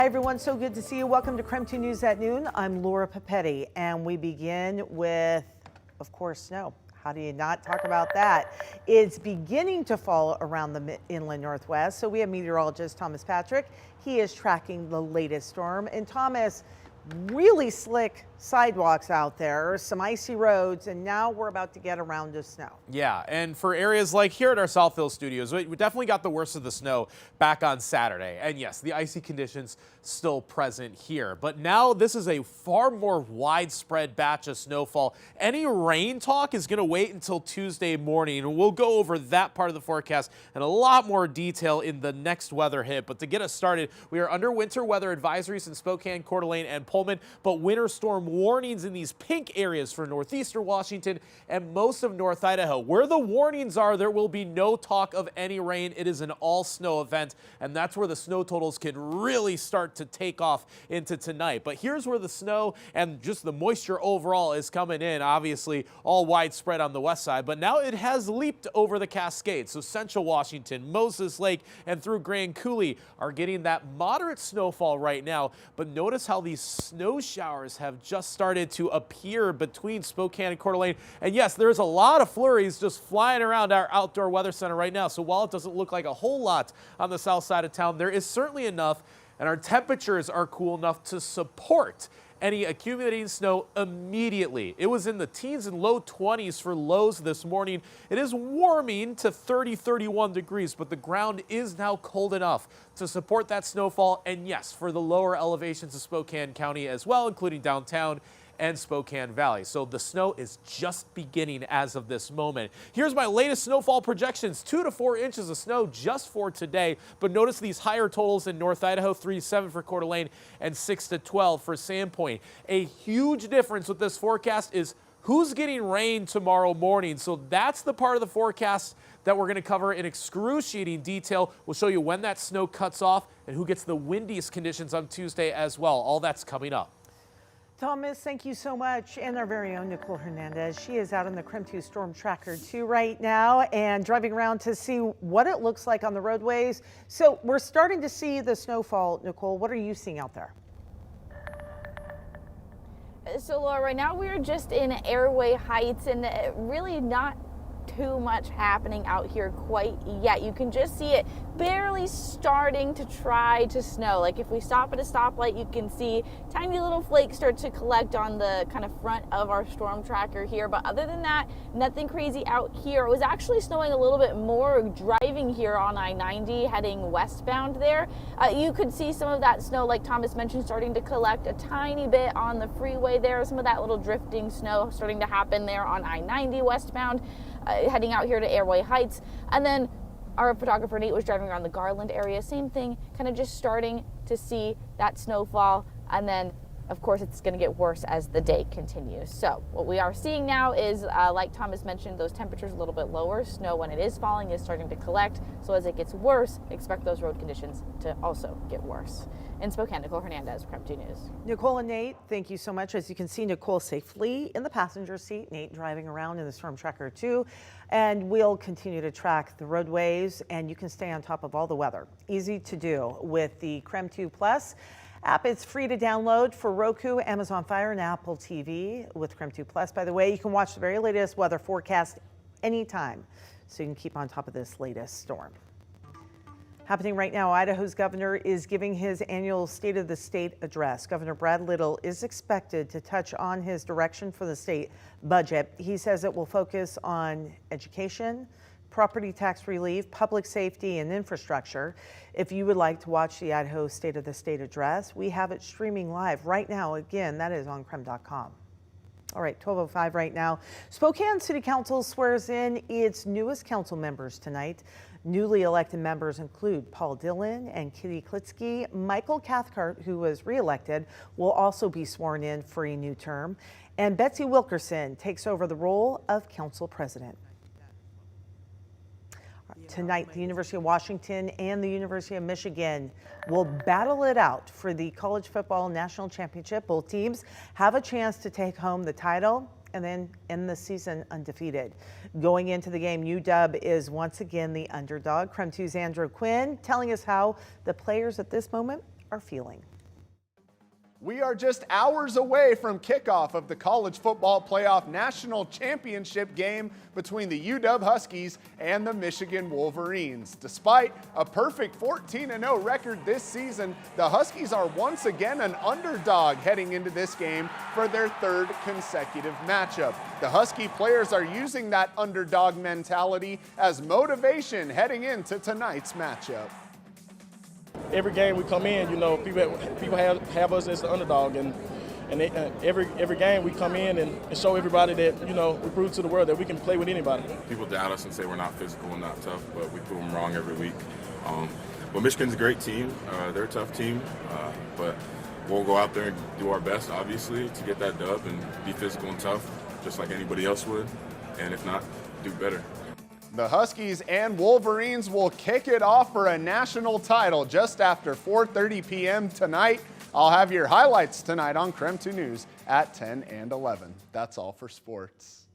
Hi everyone, so good to see you. Welcome to KREM 2 News at Noon. I'm Laura Papetti, and we begin with, of course, snow. How do you not talk about that? It's beginning to fall around the inland Northwest, so we have meteorologist Thomas Patrick. He is tracking the latest storm. And Thomas, really slick sidewalks out there, some icy roads, and now we're about to get around to snow. Yeah, and for areas like here at our Southfield studios, we definitely got the worst of the snow back on Saturday. And yes, the icy conditions still present here. But now this is a far more widespread batch of snowfall. Any rain talk is going to wait until Tuesday morning, and we'll go over that part of the forecast in a lot more detail in the next weather hit. But to get us started, we are under winter weather advisories in Spokane, Coeur d'Alene, and Pullman, but winter storm warnings in these pink areas for northeastern Washington and most of North Idaho. Where the warnings are, there will be no talk of any rain. It is an all snow event, and that's where the snow totals can really start to take off into tonight. But here's where the snow and just the moisture overall is coming in, obviously all widespread on the west side, but now it has leaped over the Cascades. So central Washington, Moses Lake, and through Grand Coulee are getting that moderate snowfall right now. But notice how these snow showers have just started to appear between Spokane and Coeur d'Alene. And yes, there's a lot of flurries just flying around our outdoor weather center right now. So while it doesn't look like a whole lot on the south side of town, there is certainly enough, and our temperatures are cool enough to support any accumulating snow immediately. It was in the teens and low 20s for lows this morning. It is warming to 30-31 degrees, but the ground is now cold enough to support that snowfall. And yes, for the lower elevations of Spokane County as well, including downtown and Spokane Valley. So the snow is just beginning as of this moment. Here's my latest snowfall projections, 2 to 4 inches of snow just for today. But notice these higher totals in North Idaho, 3 to 7 for Coeur d'Alene and 6 to 12 for Sandpoint. A huge difference with this forecast is who's getting rain tomorrow morning. So that's the part of the forecast that we're going to cover in excruciating detail. We'll show you when that snow cuts off and who gets the windiest conditions on Tuesday as well. All that's coming up. Thomas, thank you so much. And our very own Nicole Hernandez. She is out on the KREM 2 Storm Tracker 2 right now and driving around to see what it looks like on the roadways. So we're starting to see the snowfall. Nicole, what are you seeing out there? So Laura, right now we're just in Airway Heights and really not too much happening out here quite yet. You can just see it barely starting to try to snow. Like if we stop at a stoplight, you can see tiny little flakes start to collect on the kind of front of our storm tracker here. But other than that, nothing crazy out here. It was actually snowing a little bit more driving here on I-90 heading westbound there. You could see some of that snow, like Thomas mentioned, starting to collect a tiny bit on the freeway there. Some of that little drifting snow starting to happen there on I-90 westbound. Heading out here to Airway Heights. And then our photographer Nate was driving around the Garland area. Same thing, kind of just starting to see that snowfall. And then, of course, it's going to get worse as the day continues. So what we are seeing now is, like Thomas mentioned, those temperatures a little bit lower. Snow, when it is falling, is starting to collect. So as it gets worse, expect those road conditions to also get worse. In Spokane, Nicole Hernandez, KREM 2 News. Nicole and Nate, thank you so much. As you can see, Nicole safely in the passenger seat, Nate driving around in the Storm Tracker 2. And we'll continue to track the roadways, and you can stay on top of all the weather. Easy to do with the KREM 2 Plus app. It's free to download for Roku, Amazon Fire, and Apple TV. With KREM 2 Plus, by the way, you can watch the very latest weather forecast anytime, so you can keep on top of this latest storm. Happening right now, Idaho's governor is giving his annual State of the State address. Governor Brad Little is expected to touch on his direction for the state budget. He says it will focus on education, property tax relief, public safety, and infrastructure. If you would like to watch the Idaho State of the State address, we have it streaming live right now. Again, that is on KREM.com. All right, 12:05 right now. Spokane City Council swears in its newest council members tonight. Newly elected members include Paul Dillon and Kitty Klitsky. Michael Cathcart, who was reelected, will also be sworn in for a new term. And Betsy Wilkerson takes over the role of council president. Tonight, the University of Washington and the University of Michigan will battle it out for the college football national championship. Both teams have a chance to take home the title and then end the season undefeated. Going into the game, UW is once again the underdog. KREM 2's Andrew Quinn telling us how the players at this moment are feeling. We are just hours away from kickoff of the College Football Playoff National Championship game between the UW Huskies and the Michigan Wolverines. Despite a perfect 14-0 record this season, the Huskies are once again an underdog heading into this game for their third consecutive matchup. The Husky players are using that underdog mentality as motivation heading into tonight's matchup. Every game we come in, you know, people have us as the underdog, and every game we come in and show everybody that, you know, we prove to the world that we can play with anybody. People doubt us and say we're not physical and not tough, but we prove them wrong every week. But Michigan's a great team. They're a tough team, but we'll go out there and do our best, obviously, to get that dub and be physical and tough, just like anybody else would, and if not, do better. The Huskies and Wolverines will kick it off for a national title just after 4:30 p.m. tonight. I'll have your highlights tonight on KREM 2 News at 10 and 11. That's all for sports.